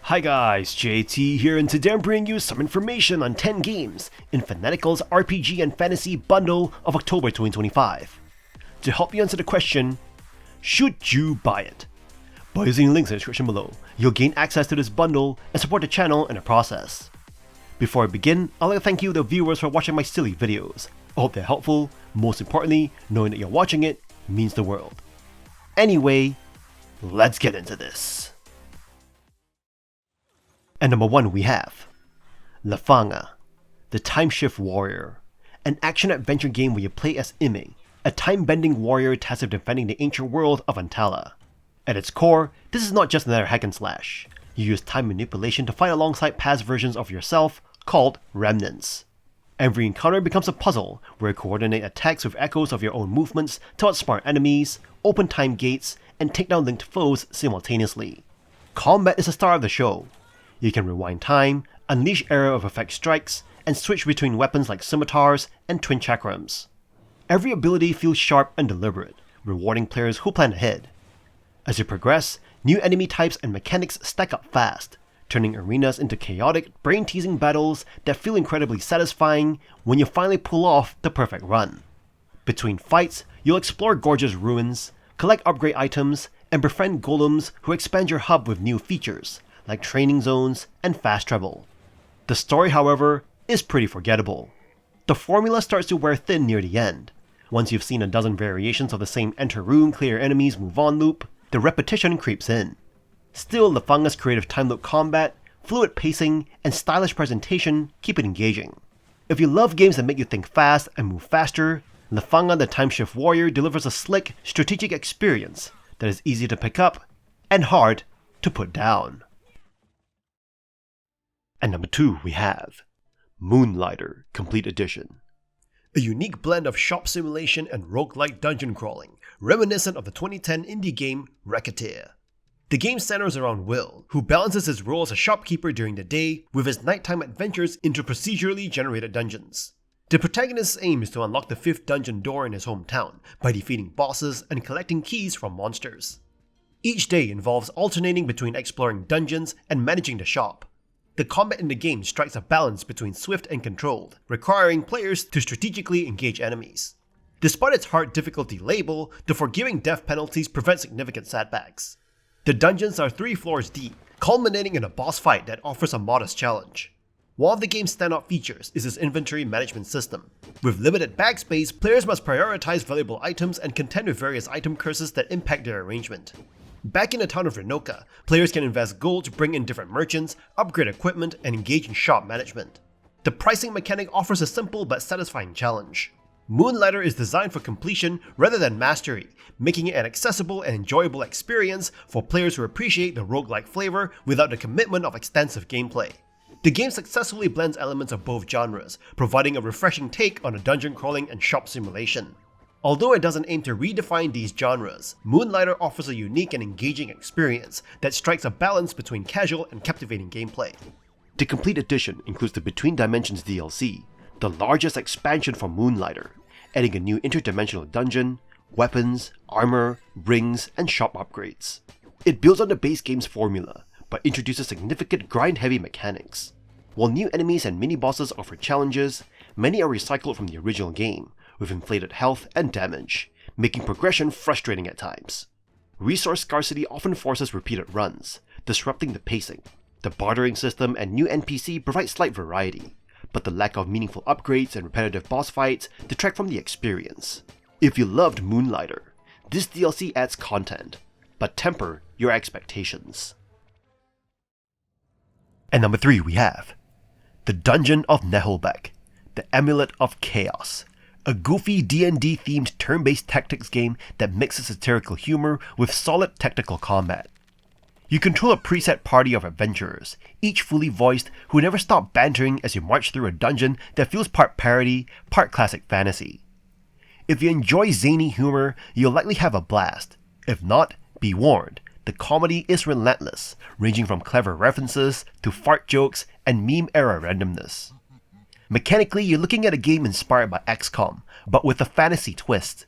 Hi guys, JT here, and today I'm bringing you some information on 10 games in Fanatical's RPG and Fantasy Bundle of October 2025. To help you answer the question, should you buy it? By using the links in the description below, you'll gain access to this bundle and support the channel in the process. Before I begin, I'd like to thank you the viewers for watching my silly videos. I hope they're helpful. Most importantly, knowing that you're watching it means the world. Anyway, let's get into this. And number 1 we have Lysfanga, the Time Shift Warrior, an action-adventure game where you play as Ime, a time-bending warrior tasked with defending the ancient world of Antala. At its core, this is not just another hack and slash. You use time manipulation to fight alongside past versions of yourself, called Remnants. Every encounter becomes a puzzle where you coordinate attacks with echoes of your own movements to outsmart enemies, open time gates, and take down linked foes simultaneously. Combat is the star of the show. You can rewind time, unleash Area of Effect strikes, and switch between weapons like scimitars and twin chakrams. Every ability feels sharp and deliberate, rewarding players who plan ahead. As you progress, new enemy types and mechanics stack up fast, turning arenas into chaotic, brain-teasing battles that feel incredibly satisfying when you finally pull off the perfect run. Between fights, you'll explore gorgeous ruins, collect upgrade items, and befriend golems who expand your hub with new features, like training zones and fast travel. The story, however, is pretty forgettable. The formula starts to wear thin near the end. Once you've seen a dozen variations of the same enter room, clear enemies, move on loop, the repetition creeps in. Still, Lysfanga's creative time loop combat, fluid pacing, and stylish presentation keep it engaging. If you love games that make you think fast and move faster, Lysfanga the Time Shift Warrior delivers a slick, strategic experience that is easy to pick up and hard to put down. And number 2 we have Moonlighter Complete Edition. A unique blend of shop simulation and roguelike dungeon crawling, reminiscent of the 2010 indie game Racketeer. The game centers around Will, who balances his role as a shopkeeper during the day with his nighttime adventures into procedurally generated dungeons. The protagonist's aim is to unlock the 5th dungeon door in his hometown by defeating bosses and collecting keys from monsters. Each day involves alternating between exploring dungeons and managing the shop. The combat in the game strikes a balance between swift and controlled, requiring players to strategically engage enemies. Despite its hard difficulty label, the forgiving death penalties prevent significant setbacks. The dungeons are 3 floors deep, culminating in a boss fight that offers a modest challenge. One of the game's standout features is its inventory management system. With limited bag space, players must prioritize valuable items and contend with various item curses that impact their arrangement. Back in the town of Renoka, players can invest gold to bring in different merchants, upgrade equipment, and engage in shop management. The pricing mechanic offers a simple but satisfying challenge. Moonlighter is designed for completion rather than mastery, making it an accessible and enjoyable experience for players who appreciate the roguelike flavor without the commitment of extensive gameplay. The game successfully blends elements of both genres, providing a refreshing take on a dungeon crawling and shop simulation. Although it doesn't aim to redefine these genres, Moonlighter offers a unique and engaging experience that strikes a balance between casual and captivating gameplay. The Complete Edition includes the Between Dimensions DLC, the largest expansion for Moonlighter, adding a new interdimensional dungeon, weapons, armor, rings, and shop upgrades. It builds on the base game's formula, but introduces significant grind-heavy mechanics. While new enemies and mini-bosses offer challenges, many are recycled from the original game, with inflated health and damage, making progression frustrating at times. Resource scarcity often forces repeated runs, disrupting the pacing. The bartering system and new NPC provide slight variety, but the lack of meaningful upgrades and repetitive boss fights detract from the experience. If you loved Moonlighter, this DLC adds content, but temper your expectations. And number 3 we have The Dungeon of Naheulbeuk, the Amulet of Chaos, a goofy D&D themed turn-based tactics game that mixes satirical humor with solid technical combat. You control a preset party of adventurers, each fully voiced, who never stop bantering as you march through a dungeon that feels part parody, part classic fantasy. If you enjoy zany humor, you'll likely have a blast. If not, be warned, the comedy is relentless, ranging from clever references to fart jokes and meme-era randomness. Mechanically, you're looking at a game inspired by XCOM, but with a fantasy twist.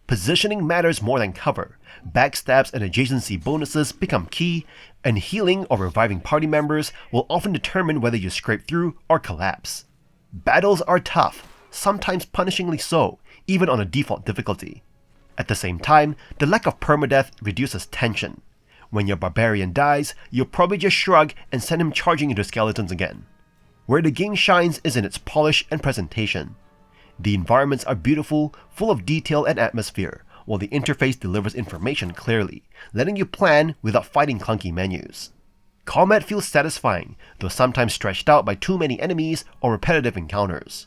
Positioning matters more than cover, backstabs and adjacency bonuses become key, and healing or reviving party members will often determine whether you scrape through or collapse. Battles are tough, sometimes punishingly so, even on a default difficulty. At the same time, the lack of permadeath reduces tension. When your barbarian dies, you'll probably just shrug and send him charging into skeletons again. Where the game shines is in its polish and presentation. The environments are beautiful, full of detail and atmosphere, while the interface delivers information clearly, letting you plan without fighting clunky menus. Combat feels satisfying, though sometimes stretched out by too many enemies or repetitive encounters.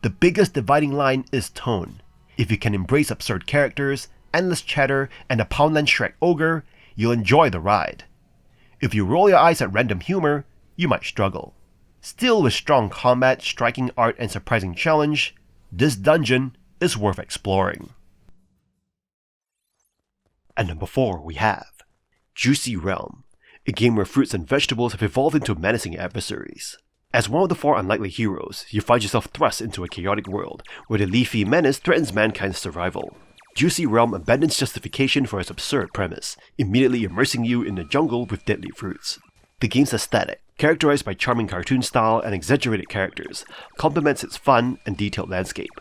The biggest dividing line is tone. If you can embrace absurd characters, endless chatter, and a Poundland Shrek ogre, you'll enjoy the ride. If you roll your eyes at random humor, you might struggle. Still, with strong combat, striking art, and surprising challenge, this dungeon is worth exploring. At number 4 we have Juicy Realm, a game where fruits and vegetables have evolved into menacing adversaries. As one of the 4 unlikely heroes, you find yourself thrust into a chaotic world where the leafy menace threatens mankind's survival. Juicy Realm abandons justification for its absurd premise, immediately immersing you in the jungle with deadly fruits. The game's aesthetic, characterized by charming cartoon style and exaggerated characters, complements its fun and detailed landscape.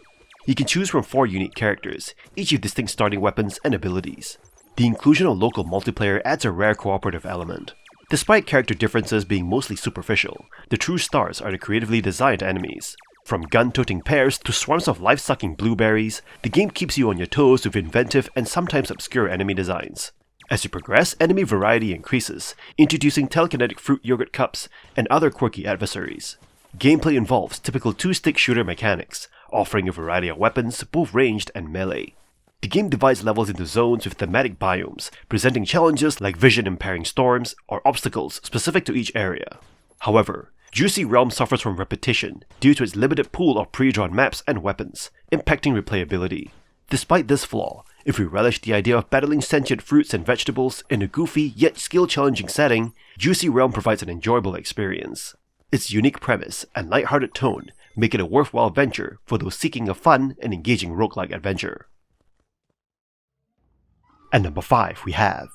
You can choose from 4 unique characters, each with distinct starting weapons and abilities. The inclusion of local multiplayer adds a rare cooperative element. Despite character differences being mostly superficial, the true stars are the creatively designed enemies. From gun-toting pears to swarms of life-sucking blueberries, the game keeps you on your toes with inventive and sometimes obscure enemy designs. As you progress, enemy variety increases, introducing telekinetic fruit yogurt cups and other quirky adversaries. Gameplay involves typical 2-stick shooter mechanics, offering a variety of weapons, both ranged and melee. The game divides levels into zones with thematic biomes, presenting challenges like vision-impairing storms or obstacles specific to each area. However, Juicy Realm suffers from repetition due to its limited pool of pre-drawn maps and weapons, impacting replayability. Despite this flaw, if we relish the idea of battling sentient fruits and vegetables in a goofy yet skill-challenging setting, Juicy Realm provides an enjoyable experience. Its unique premise and lighthearted tone make it a worthwhile venture for those seeking a fun and engaging roguelike adventure. At number 5 we have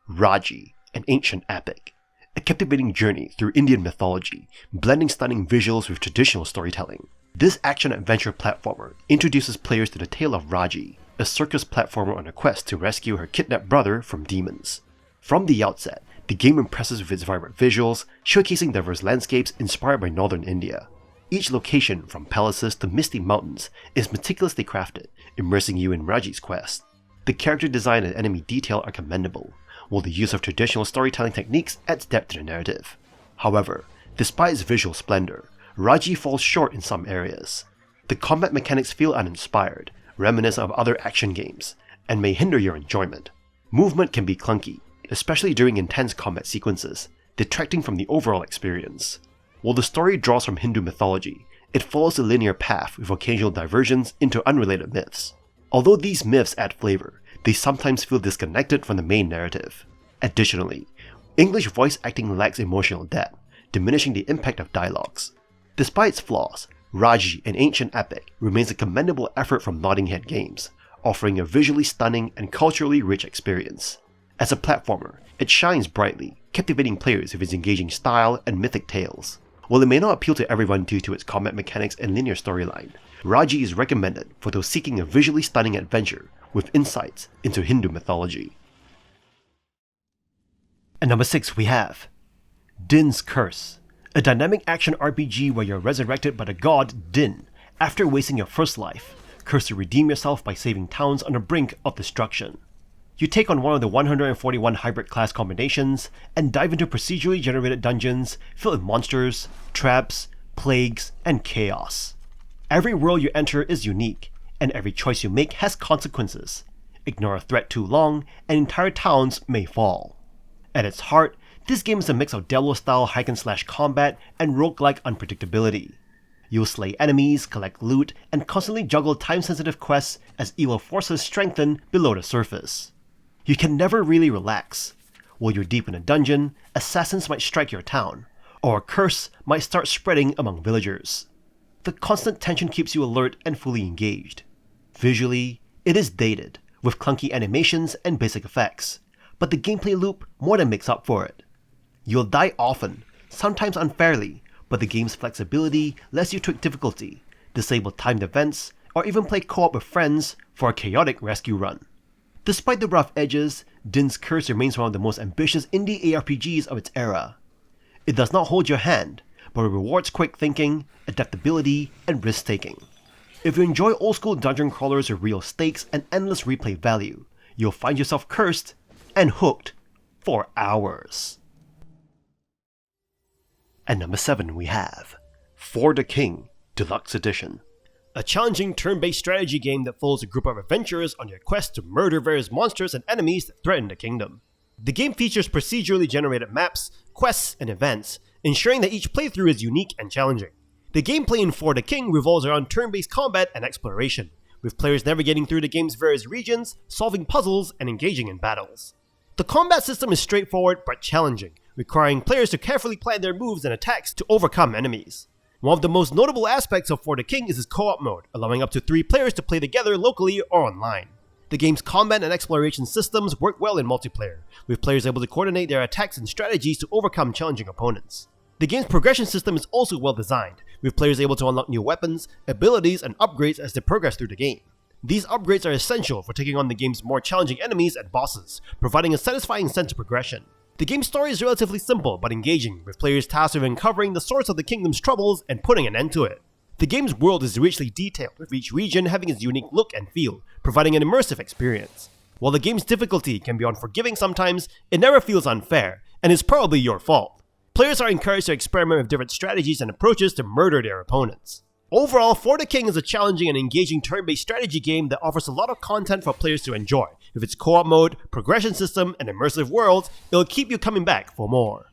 Raji, an ancient epic. A captivating journey through Indian mythology, blending stunning visuals with traditional storytelling. This action-adventure platformer introduces players to the tale of Raji, a circus platformer on a quest to rescue her kidnapped brother from demons. From the outset, the game impresses with its vibrant visuals, showcasing diverse landscapes inspired by northern India. Each location, from palaces to misty mountains, is meticulously crafted, immersing you in Raji's quest. The character design and enemy detail are commendable, while the use of traditional storytelling techniques adds depth to the narrative. However, despite its visual splendor, Raji falls short in some areas. The combat mechanics feel uninspired, reminiscent of other action games, and may hinder your enjoyment. Movement can be clunky, especially during intense combat sequences, detracting from the overall experience. While the story draws from Hindu mythology, it follows a linear path with occasional diversions into unrelated myths. Although these myths add flavor, they sometimes feel disconnected from the main narrative. Additionally, English voice acting lacks emotional depth, diminishing the impact of dialogues. Despite its flaws, Raji, an ancient epic, remains a commendable effort from Nottinghead Games, offering a visually stunning and culturally rich experience. As a platformer, it shines brightly, captivating players with its engaging style and mythic tales. While it may not appeal to everyone due to its combat mechanics and linear storyline, Raji is recommended for those seeking a visually stunning adventure with insights into Hindu mythology. At number 6 we have Din's Curse, a dynamic action RPG where you're resurrected by the god Din after wasting your first life, cursed to redeem yourself by saving towns on the brink of destruction. You take on one of the 141 hybrid class combinations and dive into procedurally generated dungeons filled with monsters, traps, plagues, and chaos. Every world you enter is unique, and every choice you make has consequences. Ignore a threat too long, and entire towns may fall. At its heart, this game is a mix of Diablo-style hack-and-slash combat and roguelike unpredictability. You'll slay enemies, collect loot, and constantly juggle time-sensitive quests as evil forces strengthen below the surface. You can never really relax. While you're deep in a dungeon, assassins might strike your town, or a curse might start spreading among villagers. The constant tension keeps you alert and fully engaged. Visually, it is dated, with clunky animations and basic effects, but the gameplay loop more than makes up for it. You'll die often, sometimes unfairly, but the game's flexibility lets you tweak difficulty, disable timed events, or even play co-op with friends for a chaotic rescue run. Despite the rough edges, Din's Curse remains one of the most ambitious indie ARPGs of its era. It does not hold your hand, but it rewards quick thinking, adaptability, and risk-taking. If you enjoy old-school dungeon crawlers with real stakes and endless replay value, you'll find yourself cursed and hooked for hours. At number 7 we have For the King Deluxe Edition. A challenging turn-based strategy game that follows a group of adventurers on their quest to murder various monsters and enemies that threaten the kingdom. The game features procedurally generated maps, quests, and events, ensuring that each playthrough is unique and challenging. The gameplay in For the King revolves around turn-based combat and exploration, with players navigating through the game's various regions, solving puzzles, and engaging in battles. The combat system is straightforward but challenging, requiring players to carefully plan their moves and attacks to overcome enemies. One of the most notable aspects of For the King is its co-op mode, allowing up to 3 players to play together locally or online. The game's combat and exploration systems work well in multiplayer, with players able to coordinate their attacks and strategies to overcome challenging opponents. The game's progression system is also well designed, with players able to unlock new weapons, abilities, and upgrades as they progress through the game. These upgrades are essential for taking on the game's more challenging enemies and bosses, providing a satisfying sense of progression. The game's story is relatively simple but engaging, with players tasked with uncovering the source of the kingdom's troubles and putting an end to it. The game's world is richly detailed, with each region having its unique look and feel, providing an immersive experience. While the game's difficulty can be unforgiving sometimes, it never feels unfair, and is probably your fault. Players are encouraged to experiment with different strategies and approaches to murder their opponents. Overall, For the King is a challenging and engaging turn-based strategy game that offers a lot of content for players to enjoy. With its co-op mode, progression system, and immersive worlds, it'll keep you coming back for more.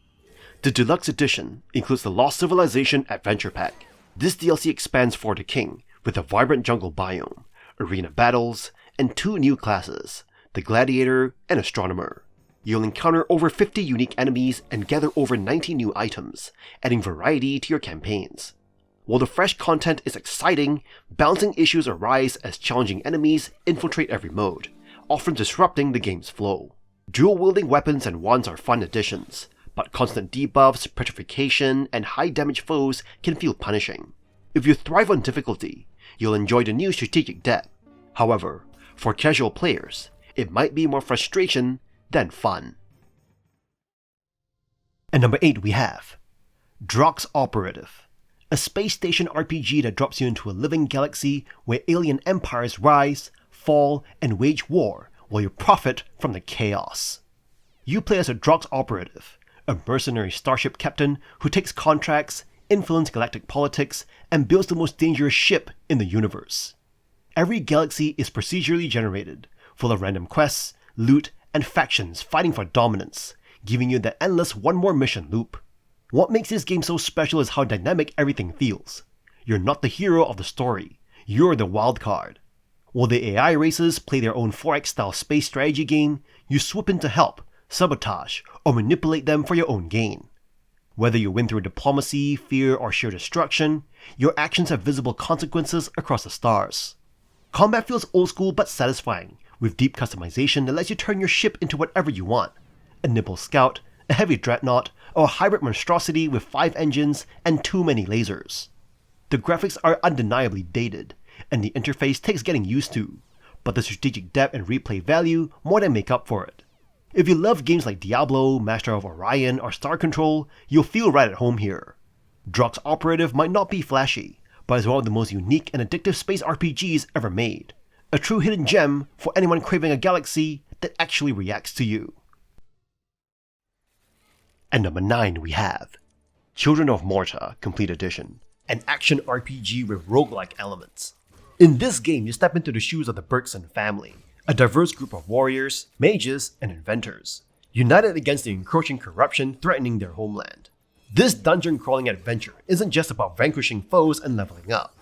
The Deluxe Edition includes the Lost Civilization Adventure Pack. This DLC expands For the King with a vibrant jungle biome, arena battles, and 2 new classes, the Gladiator and Astronomer. You'll encounter over 50 unique enemies and gather over 90 new items, adding variety to your campaigns. While the fresh content is exciting, balancing issues arise as challenging enemies infiltrate every mode, often disrupting the game's flow. Dual-wielding weapons and wands are fun additions, but constant debuffs, petrification, and high-damage foes can feel punishing. If you thrive on difficulty, you'll enjoy the new strategic depth. However, for casual players, it might be more frustration than fun. At number 8 we have Drox Operative, a space station RPG that drops you into a living galaxy where alien empires rise, fall, and wage war while you profit from the chaos. You play as a Drox Operative, a mercenary starship captain who takes contracts, influences galactic politics, and builds the most dangerous ship in the universe. Every galaxy is procedurally generated, full of random quests, loot, and factions fighting for dominance, giving you the endless one more mission loop. What makes this game so special is how dynamic everything feels. You're not the hero of the story, you're the wild card. While the AI races play their own 4X-style space strategy game, you swoop in to help, sabotage, or manipulate them for your own gain. Whether you win through diplomacy, fear, or sheer destruction, your actions have visible consequences across the stars. Combat feels old school but satisfying, with deep customization that lets you turn your ship into whatever you want. A nimble scout, a heavy dreadnought, or a hybrid monstrosity with 5 engines and too many lasers. The graphics are undeniably dated, and the interface takes getting used to, but the strategic depth and replay value more than make up for it. If you love games like Diablo, Master of Orion, or Star Control, you'll feel right at home here. Drox Operative might not be flashy, but is one of the most unique and addictive space RPGs ever made. A true hidden gem for anyone craving a galaxy that actually reacts to you. At number 9 we have Children of Morta Complete Edition, an action RPG with roguelike elements. In this game, you step into the shoes of the Bergson family, a diverse group of warriors, mages, and inventors, united against the encroaching corruption threatening their homeland. This dungeon-crawling adventure isn't just about vanquishing foes and leveling up.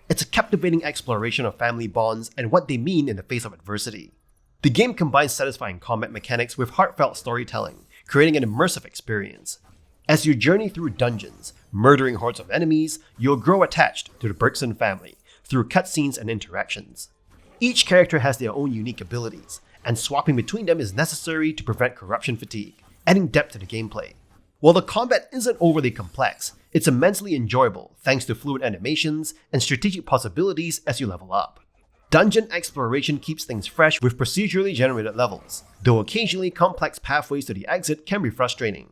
It's a captivating exploration of family bonds and what they mean in the face of adversity. The game combines satisfying combat mechanics with heartfelt storytelling, creating an immersive experience. As you journey through dungeons, murdering hordes of enemies, you'll grow attached to the Bergson family through cutscenes and interactions. Each character has their own unique abilities, and swapping between them is necessary to prevent corruption fatigue, adding depth to the gameplay. While the combat isn't overly complex, it's immensely enjoyable thanks to fluid animations and strategic possibilities as you level up. Dungeon exploration keeps things fresh with procedurally generated levels, though occasionally complex pathways to the exit can be frustrating.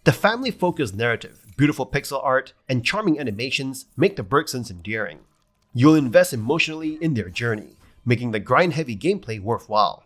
The family-focused narrative, beautiful pixel art, and charming animations make the Bergsons endearing. You'll invest emotionally in their journey, making the grind-heavy gameplay worthwhile.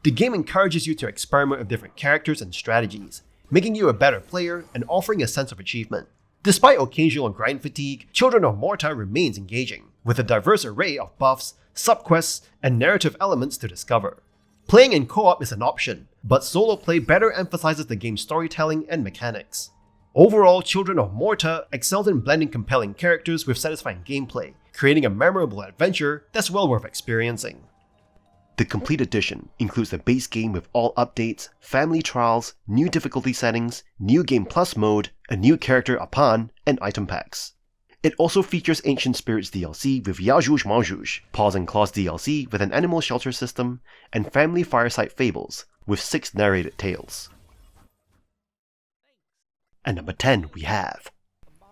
The game encourages you to experiment with different characters and strategies, making you a better player and offering a sense of achievement. Despite occasional grind fatigue, Children of Morta remains engaging, with a diverse array of buffs, subquests, and narrative elements to discover. Playing in co-op is an option, but solo play better emphasizes the game's storytelling and mechanics. Overall, Children of Morta excels in blending compelling characters with satisfying gameplay, creating a memorable adventure that's well worth experiencing. The Complete Edition includes the base game with all updates, family trials, new difficulty settings, new Game Plus mode, a new character Apan, and item packs. It also features Ancient Spirits DLC with Yajuj Majuj, Paws and Claws DLC with an animal shelter system, and Family Fireside Fables with 6 narrated tales. And number 10 we have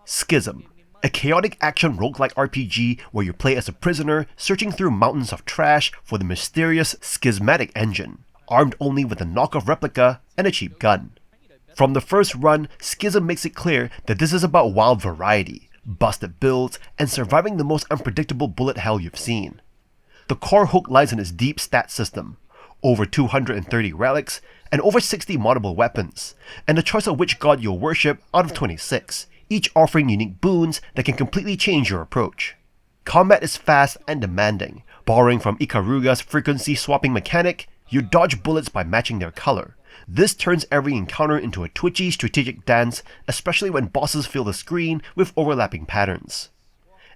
Schism, a chaotic action roguelike RPG where you play as a prisoner searching through mountains of trash for the mysterious Schismatic engine, armed only with a knockoff replica and a cheap gun. From the first run, Schism makes it clear that this is about wild variety, busted builds, and surviving the most unpredictable bullet hell you've seen. The core hook lies in its deep stat system, over 230 relics, and over 60 moddable weapons, and the choice of which god you'll worship out of 26, each offering unique boons that can completely change your approach. Combat is fast and demanding. Borrowing from Ikaruga's frequency swapping mechanic, you dodge bullets by matching their color. This turns every encounter into a twitchy strategic dance, especially when bosses fill the screen with overlapping patterns.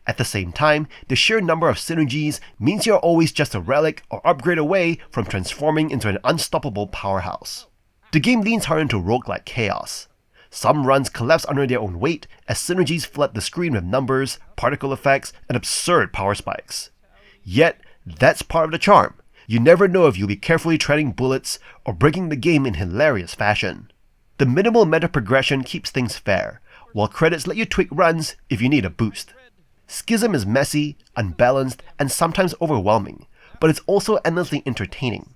At the same time, the sheer number of synergies means you're always just a relic or upgrade away from transforming into an unstoppable powerhouse. The game leans hard into roguelike chaos. Some runs collapse under their own weight as synergies flood the screen with numbers, particle effects, and absurd power spikes. Yet, that's part of the charm. You never know if you'll be carefully treading bullets or breaking the game in hilarious fashion. The minimal meta progression keeps things fair, while credits let you tweak runs if you need a boost. Schism is messy, unbalanced, and sometimes overwhelming, but it's also endlessly entertaining.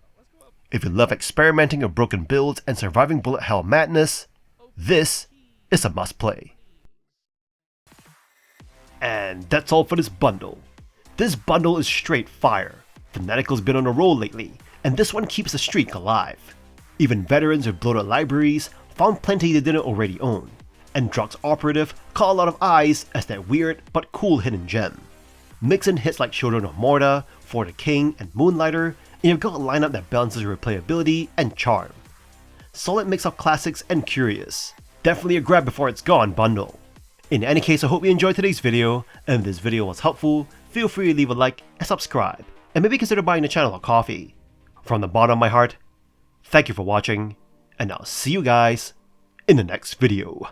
If you love experimenting with broken builds and surviving bullet hell madness, this is a must-play. And that's all for this bundle. This bundle is straight fire. Fanatical's been on a roll lately, and this one keeps the streak alive. Even veterans with bloated libraries found plenty they didn't already own, and Drox Operative caught a lot of eyes as that weird but cool hidden gem. Mix in hits like Children of Morta, For the King, and Moonlighter, and you've got a lineup that balances replayability and charm. Solid mix of classics and curious. Definitely a grab before it's gone bundle. In any case, I hope you enjoyed today's video, and if this video was helpful, feel free to leave a like and subscribe, and maybe consider buying the channel a coffee. From the bottom of my heart, thank you for watching, and I'll see you guys in the next video.